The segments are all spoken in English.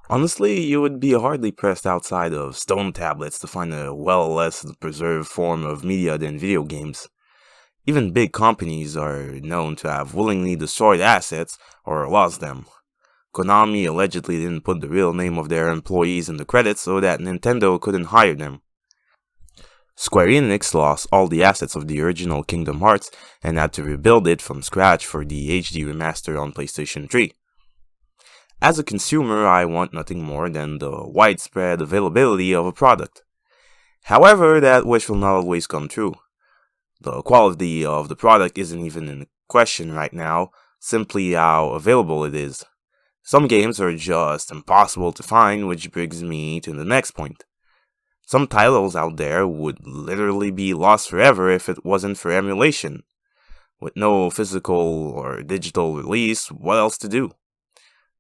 Honestly, you would be hardly pressed outside of stone tablets to find a well less preserved form of media than video games. Even big companies are known to have willingly destroyed assets or lost them. Konami allegedly didn't put the real name of their employees in the credits so that Nintendo couldn't hire them. Square Enix lost all the assets of the original Kingdom Hearts and had to rebuild it from scratch for the HD remaster on PlayStation 3. As a consumer, I want nothing more than the widespread availability of a product. However, that wish will not always come true. The quality of the product isn't even in question right now, simply how available it is. Some games are just impossible to find, which brings me to the next point. Some titles out there would literally be lost forever if it wasn't for emulation. With no physical or digital release, what else to do?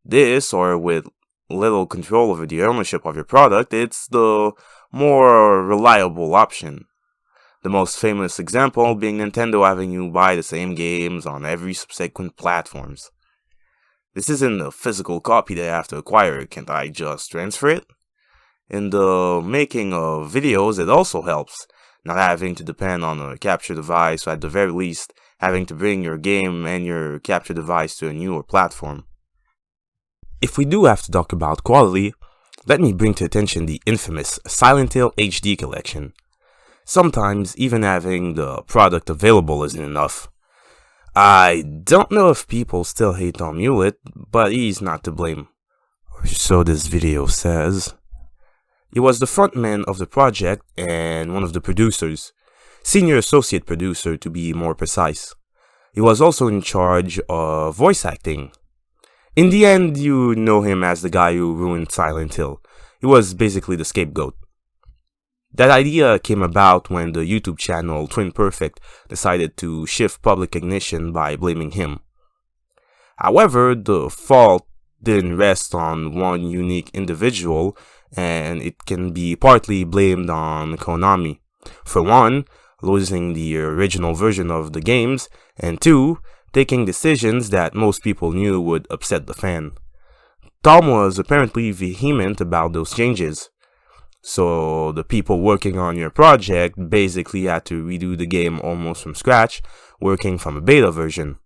This, or with little control over the ownership of your product, it's the more reliable option. The most famous example being Nintendo having you buy the same games on every subsequent platforms. This isn't a physical copy that I have to acquire, can't I just transfer it? In the making of videos, it also helps, not having to depend on a capture device, or at the very least, having to bring your game and your capture device to a newer platform. If we do have to talk about quality, let me bring to attention the infamous Silent Hill HD collection. Sometimes even having the product available isn't enough. I don't know if people still hate on Omit, but he's not to blame. Or so this video says. He was the frontman of the project and one of the producers, senior associate producer to be more precise. He was also in charge of voice acting. In the end, you know him as the guy who ruined Silent Hill. He was basically the scapegoat. That idea came about when the YouTube channel Twin Perfect decided to shift public ignition by blaming him. However, the fault didn't rest on one unique individual, and it can be partly blamed on Konami. For one, losing the original version of the games, and two, taking decisions that most people knew would upset the fan. Tom was apparently vehement about those changes. So the people working on your project basically had to redo the game almost from scratch, working from a beta version.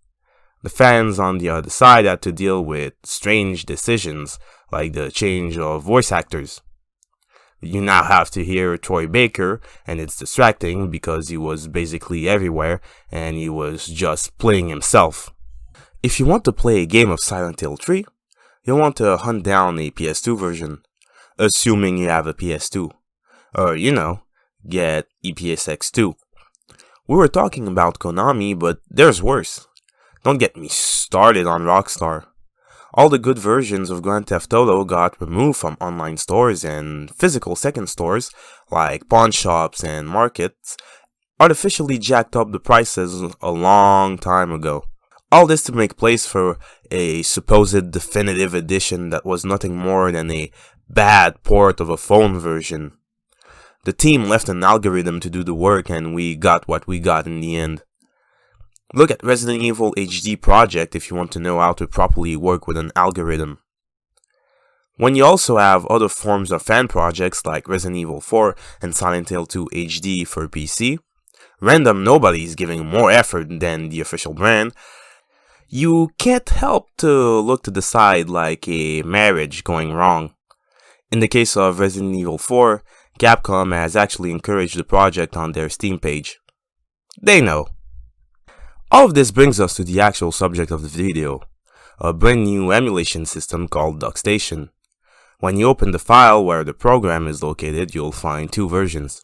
The fans on the other side had to deal with strange decisions, like the change of voice actors. You now have to hear Troy Baker, and it's distracting because he was basically everywhere, and he was just playing himself. If you want to play a game of Silent Hill 3, you'll want to hunt down a PS2 version. Assuming you have a PS2. Or, get EPSX2. We were talking about Konami, but there's worse. Don't get me started on Rockstar. All the good versions of Grand Theft Auto got removed from online stores and physical second stores, like pawn shops and markets, artificially jacked up the prices a long time ago. All this to make place for a supposed definitive edition that was nothing more than a bad port of a phone version. The team left an algorithm to do the work and we got what we got in the end. Look at Resident Evil HD Project if you want to know how to properly work with an algorithm. When you also have other forms of fan projects like Resident Evil 4 and Silent Hill 2 HD for PC, random nobodies giving more effort than the official brand, you can't help to look to the side like a marriage going wrong. In the case of Resident Evil 4, Capcom has actually encouraged the project on their Steam page. They know. All of this brings us to the actual subject of the video, a brand new emulation system called DuckStation. When you open the file where the program is located, you'll find two versions,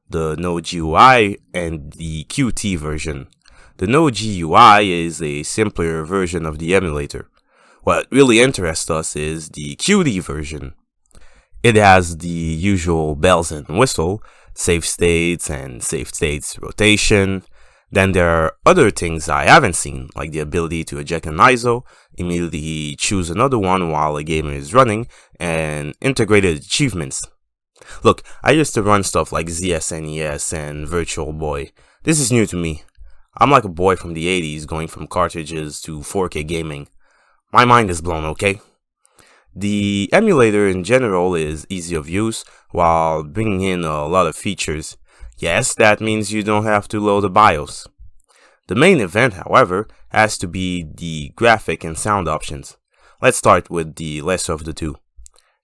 the No-GUI and the Qt version. The No-GUI is a simpler version of the emulator. What really interests us is the Qt version. It has the usual bells and whistle, save states and save states rotation. Then there are other things I haven't seen, like the ability to eject an ISO, immediately choose another one while a game is running, and integrated achievements. Look, I used to run stuff like ZSNES and Virtual Boy. This is new to me. I'm like a boy from the 80s going from cartridges to 4K gaming. My mind is blown, okay? The emulator in general is easy of use while bringing in a lot of features. Yes, that means you don't have to load the BIOS. The main event, however, has to be the graphic and sound options. Let's start with the lesser of the two.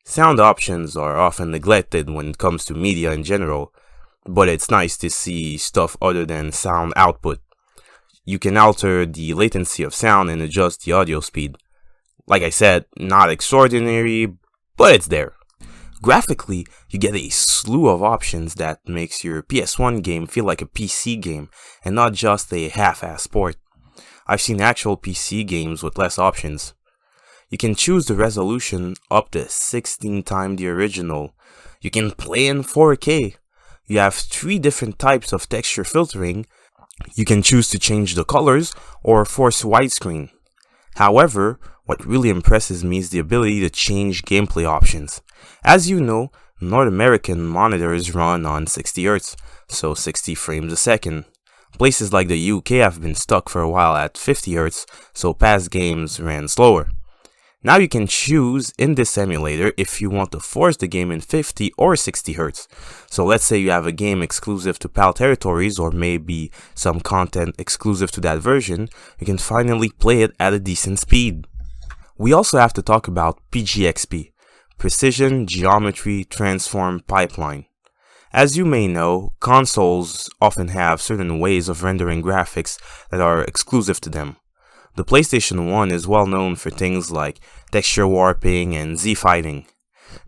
Sound options are often neglected when it comes to media in general, but it's nice to see stuff other than sound output. You can alter the latency of sound and adjust the audio speed. Like I said, not extraordinary, but it's there. Graphically, you get a slew of options that makes your PS1 game feel like a PC game and not just a half-assed port. I've seen actual PC games with less options. You can choose the resolution up to 16 times the original. You can play in 4K. You have 3 different types of texture filtering. You can choose to change the colors or force widescreen. However, what really impresses me is the ability to change gameplay options. As you know, North American monitors run on 60Hz, so 60 frames a second. Places like the UK have been stuck for a while at 50Hz, so past games ran slower. Now you can choose in this emulator if you want to force the game in 50 or 60 Hz. So let's say you have a game exclusive to PAL territories or maybe some content exclusive to that version, you can finally play it at a decent speed. We also have to talk about PGXP, Precision Geometry Transform Pipeline. As you may know, consoles often have certain ways of rendering graphics that are exclusive to them. The PlayStation 1 is well known for things like texture warping and Z-fighting.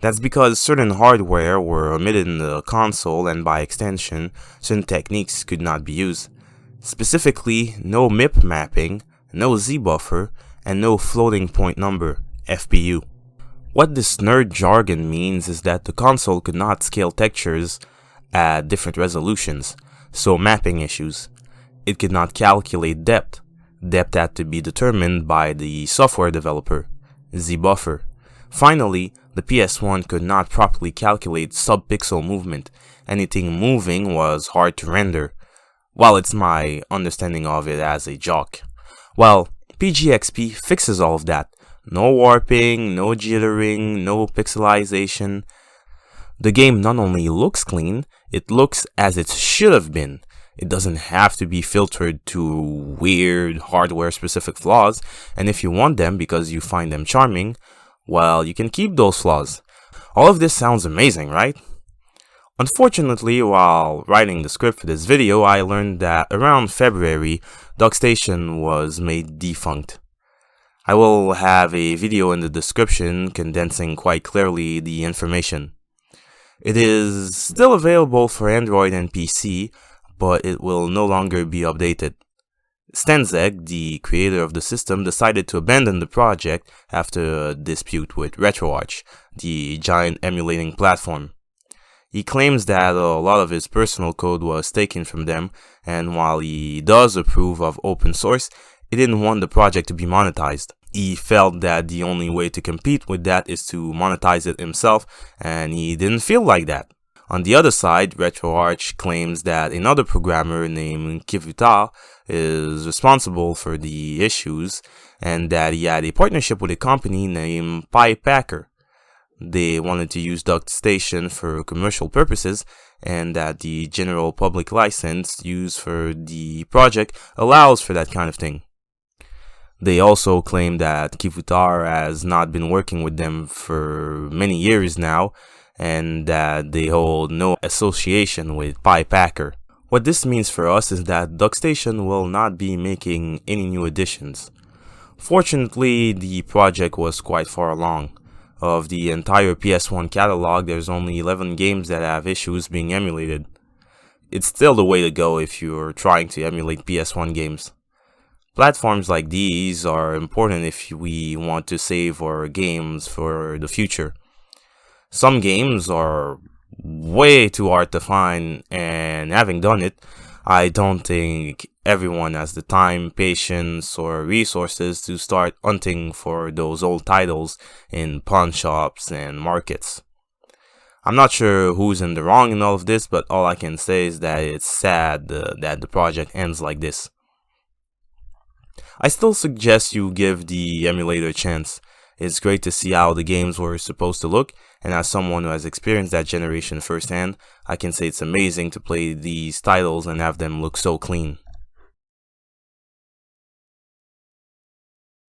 That's because certain hardware were omitted in the console and by extension, certain techniques could not be used. Specifically, no MIP mapping, no Z-buffer, and no floating point number, FPU. What this nerd jargon means is that the console could not scale textures at different resolutions, so mapping issues. It could not calculate depth. Depth had to be determined by the software developer, Z-buffer. Finally, the PS1 could not properly calculate sub-pixel movement. Anything moving was hard to render. Well, it's my understanding of it as a joke. Well, PGXP fixes all of that. No warping, no jittering, no pixelization. The game not only looks clean, it looks as it should have been. It doesn't have to be filtered to weird hardware-specific flaws, and if you want them because you find them charming, well, you can keep those flaws. All of this sounds amazing, right? Unfortunately, while writing the script for this video, I learned that around February, DuckStation was made defunct. I will have a video in the description condensing quite clearly the information. It is still available for Android and PC, but it will no longer be updated. Stenzek, the creator of the system, decided to abandon the project after a dispute with RetroArch, the giant emulating platform. He claims that a lot of his personal code was taken from them, and while he does approve of open source, he didn't want the project to be monetized. He felt that the only way to compete with that is to monetize it himself, and he didn't feel like that. On the other side, RetroArch claims that another programmer named Kivuta is responsible for the issues and that he had a partnership with a company named PyPacker. They wanted to use DuckStation for commercial purposes and that the general public license used for the project allows for that kind of thing. They also claim that Kivuta has not been working with them for many years now, and that they hold no association with PyPacker. What this means for us is that DuckStation will not be making any new additions. Fortunately, the project was quite far along. Of the entire PS1 catalog, there's only 11 games that have issues being emulated. It's still the way to go if you're trying to emulate PS1 games. Platforms like these are important if we want to save our games for the future. Some games are way too hard to find, and having done it, I don't think everyone has the time, patience, or resources to start hunting for those old titles in pawn shops and markets. I'm not sure who's in the wrong in all of this, but all I can say is that it's sad that the project ends like this. I still suggest you give the emulator a chance. It's great to see how the games were supposed to look, and as someone who has experienced that generation firsthand, I can say it's amazing to play these titles and have them look so clean.